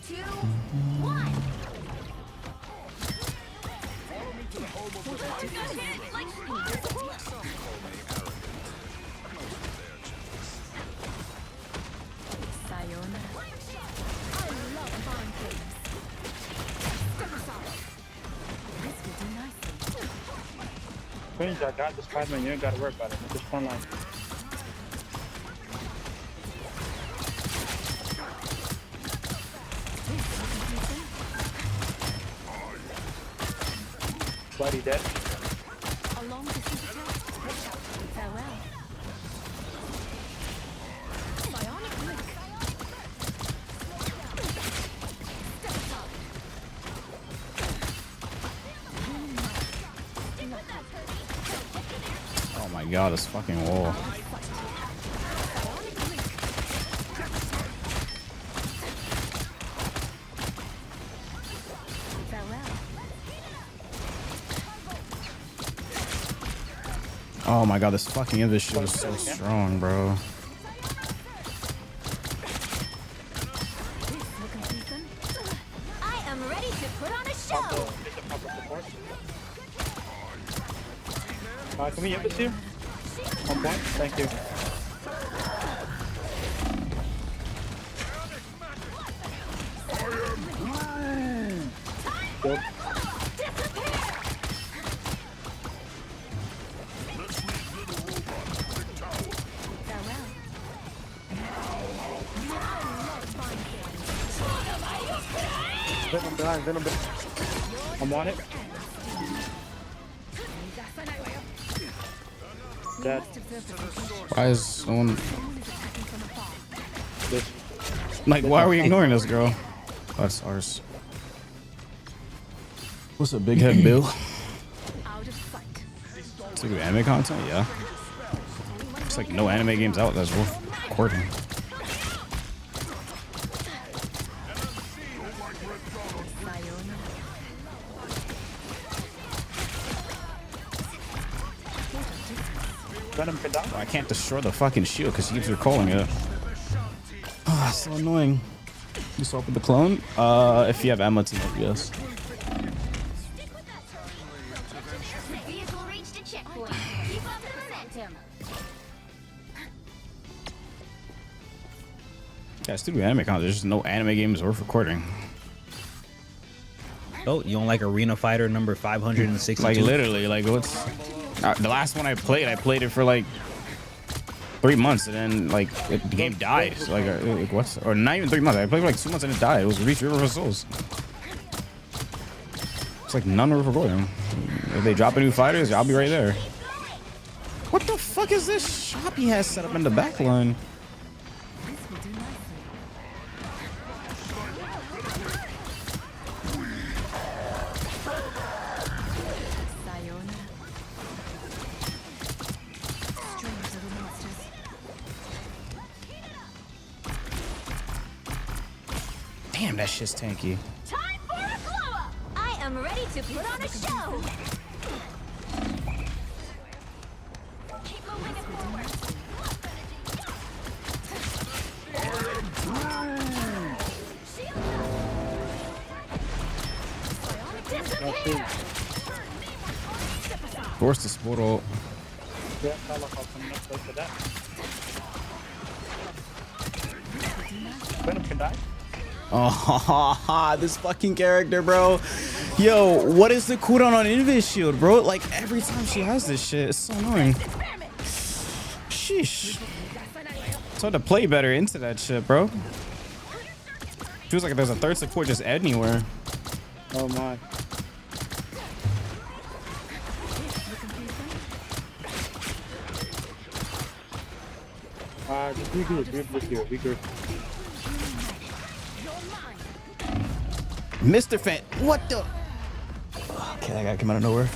2, 1. Finish that guy, just 5 minutes, you ain't gotta worry about it. Just one line. Bloody dead. Along the citadel. Farewell. Bionic link. Step aside. Oh my god, this fucking wall. Oh my god, this fucking Invis shield is so strong, bro. I am ready to put on a show. Can we Invis here? 1 point, thank you. Good. Venom behind, Venom behind. I'm on it. Dead. Why is someone This. like? Why are we ignoring this girl? Oh, that's ours. What's up, Big Head Bill? Out of sight. It's like anime content, yeah. It's like no anime games out that's worth recording. Venom can die. I can't destroy the fucking shield because he keeps recalling it. Ah, so annoying. You swap with the clone? If you have ammo team up, yes. Vehicle reached a checkpoint. Keep up the momentum. Yeah, it's anime content. There's just no anime games worth recording. Oh, you don't like Arena Fighter number 562? Like literally, like what's the last one I played it for like 3 months, and then like the game died. So, like what's, or not even 3 months. I played for like 2 months and it died. It was Reach River of Souls. It's like none worth recording. If they drop a new fighters, I'll be right there. What the fuck is this shop he has set up in the back line? Damn, that shit's tanky. Time for a glow up. I am ready to put on a show. Keep moving it forward. Force the sportal. Yeah, I love how coming up close to that. Venom can die. Oh, this fucking character, bro. Yo, what is the cooldown on Invis shield, bro? Like every time she has this shit, it's so annoying. Sheesh. It's hard to play better into that shit, bro. Feels like there's a third support just anywhere. Oh my. Just regroup, regroup. Mr. Fan, what the? Okay, that guy came out of nowhere.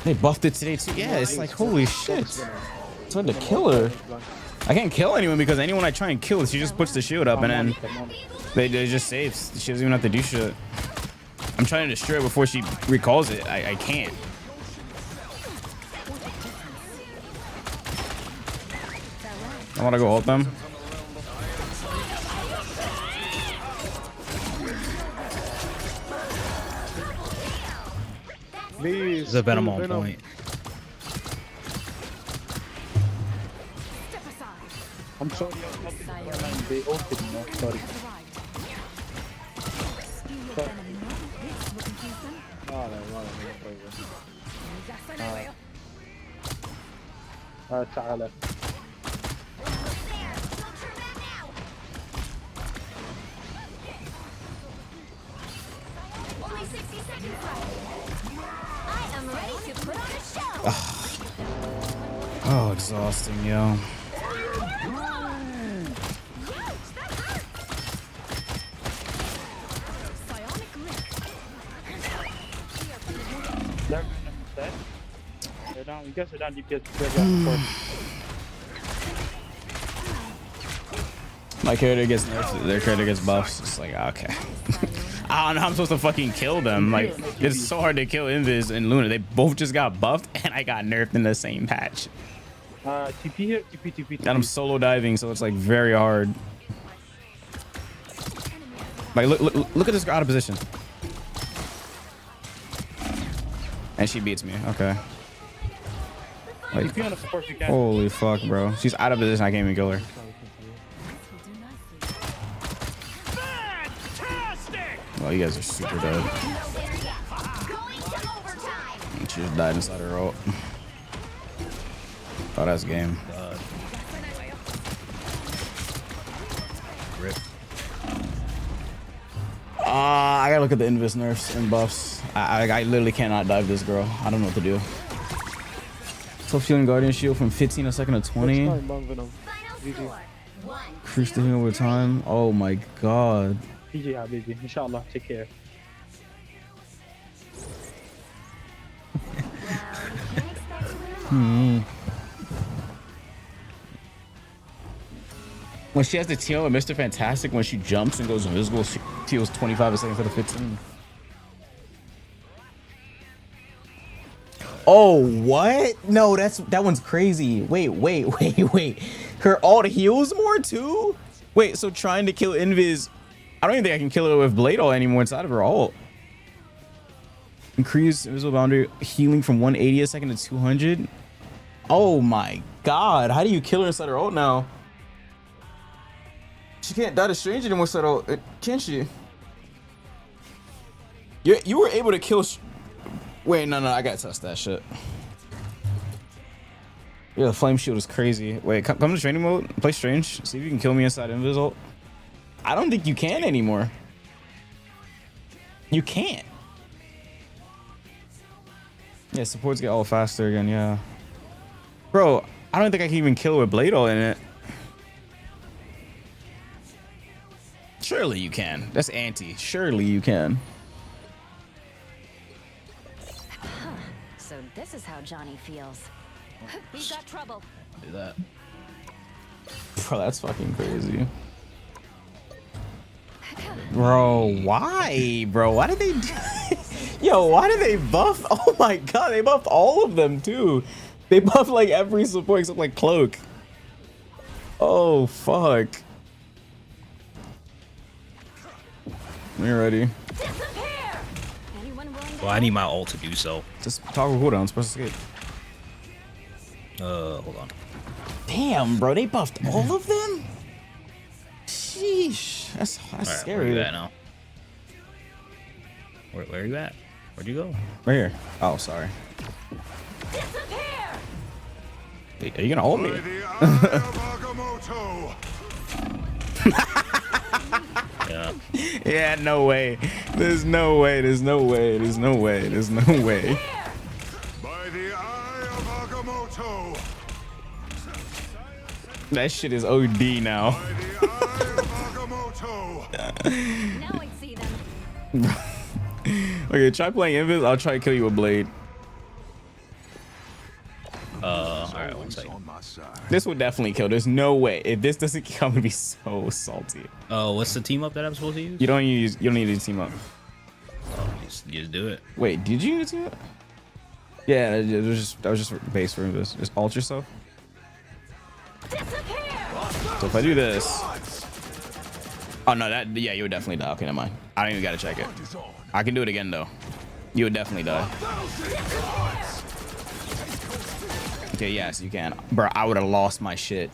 They buffed it today too. Yeah, it's like holy shit. It's hard to kill her. I can't kill anyone because anyone I try and kill, she just puts the shield up and then they just saves. She doesn't even have to do shit. I'm trying to destroy it before she recalls it. I can't. I want to go ult them. Please. There's a Venom please, on Venom. point. Step aside. I'm sorry, I'm not in the line. They ulted me. Sorry. Vale, vale, تعال. There. Don't turn back now. Only 60 seconds left. I am ready to put on a show. Oh, exhausting, yo. Ouch, that hurt. Psionic link. They're dead. They're down. You guys are down. DPS. Of course. My character gets nerfed, their character gets buffs. It's like, okay. I don't know how I'm supposed to fucking kill them. Like, it's so hard to kill Invis and Luna. They both just got buffed, and I got nerfed in the same patch. TP here. TP. And I'm solo diving, so it's like very hard. Like, look at this girl out of position. And she beats me. Okay. Like, TP on the support if you can. holy fuck, bro. She's out of position. I can't even kill her. Well, you guys are super dead. No there yet. Going to overtime. She just died inside her ult. Oh, that's game. Rip. I gotta look at the Invis nerfs and buffs. I literally cannot dive this girl. I don't know what to do. Self-healing Guardian Shield from 15 a second to 20. Next time, Venom. Final score. 1. Increase the healing over time. Oh my god. PG Habibi. Inshallah. Take care. When she has the teal with Mr. Fantastic, when she jumps and goes invisible, she heals 25 a second instead of 15. Oh, what? No, that one's crazy. Wait. Her ult heals more too? Wait, so trying to kill Invis, I don't even think I can kill her with Blade Ult anymore inside of her ult. Increase invisible boundary healing from 180 a second to 200. Oh my god, how do you kill her inside her ult now? She can't die to strange anymore, so can she? You were able to kill. Wait, no, I gotta test that shit. Yeah, the flame shield is crazy. Wait, come to training mode, play strange, see if you can kill me inside Invisible. I don't think you can anymore. You can't. Yeah, supports get all faster again, yeah. Bro, I don't think I can even kill with Blade Ult in it. Surely you can. That's anti. Surely you can. So this is how Johnny feels. He's got trouble. Do that. Bro, that's fucking crazy. Bro, why? Bro, why did they do Yo, why did they buff? Oh my god, they buffed all of them too. They buffed like every support except like Cloak. Oh fuck. We're ready. Well, I need my ult to do so. Just toggle cooldown, supposed to escape. Hold on. Damn, bro, they buffed all of them? Sheesh. That's All right, scary. where are you at now? Where are you at? Where'd you go? Right here. Oh, sorry. Wait, are you gonna hold me? Yeah. Yeah, no way. There's no way. There's no way. There's no way. There's no way. By the eye of Agamotto. That shit is OD now. By the eye of Agamotto. Now I see them. Okay, try playing Invis. I'll try to kill you with Blade. All right, one second. On my side. This would definitely kill. There's no way. If this doesn't kill, I'm gonna be so salty. Oh, what's the team up that I'm supposed to use? You don't need to team up. Oh, just do it. Wait, did you team up? Yeah, that was just base for Invis. Just ult yourself. So if I do this, oh no, yeah, you would definitely die. Okay, never mind. I don't even gotta check it. I can do it again though. You would definitely die. Okay, yes, you can. Bro, I would have lost my shit.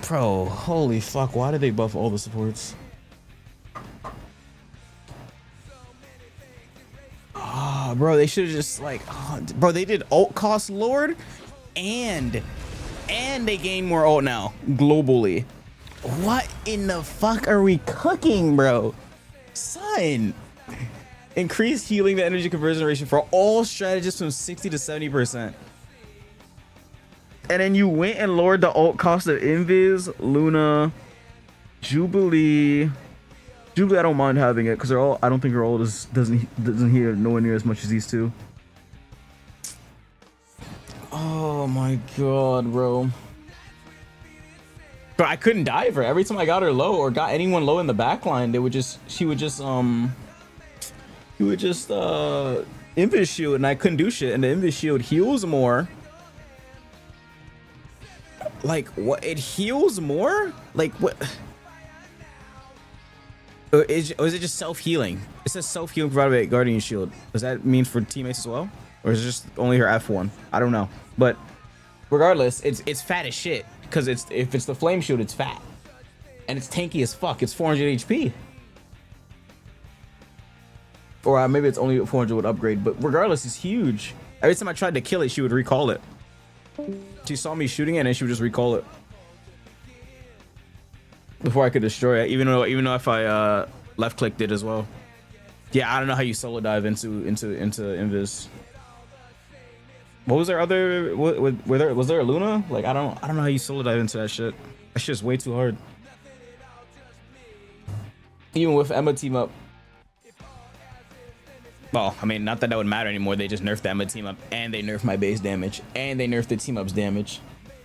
Bro, holy fuck, why did they buff all the supports? Ah, bro, they should have just like, oh, bro, they did ult cost Lord and they gain more ult now globally. What in the fuck are we cooking, bro? Son. Increased healing to energy conversion ratio for all strategists from 60 to 70%. And then you went and lowered the ult cost of Invis, Luna, Jubilee. Jubilee, I don't mind having it because they're all. I don't think her ult doesn't heal nowhere near as much as these two. Oh my god, bro. But I couldn't dive her. Every time I got her low or got anyone low in the backline, she would just Invis shield and I couldn't do shit. And the Invis shield heals more. Like what? It heals more? Like what? Or is it just self-healing? It says self-healing provided by Guardian Shield. Does that mean for teammates as well? Or is it just only her F1? I don't know. But regardless, it's fat as shit. Because if it's the Flame Shield, it's fat. And it's tanky as fuck. It's 400 HP. Or maybe it's only 400 with upgrade. But regardless, it's huge. Every time I tried to kill it, she would recall it. She saw me shooting it and then she would just recall it. Before I could destroy it. Even though if I left clicked it as well. Yeah, I don't know how you solo dive into Invis. What was there other? Was there a Luna? Like I don't know how you solo dive into that shit. That shit's way too hard. Even with Emma team up. Well, I mean, not that would matter anymore. They just nerfed the Emma team up, and they nerfed my base damage, and they nerfed the team up's damage.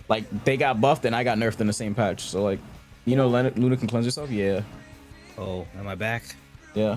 Like they got buffed, and I got nerfed in the same patch. So like, you know, Luna can cleanse herself. Yeah. Oh, am I back? Yeah.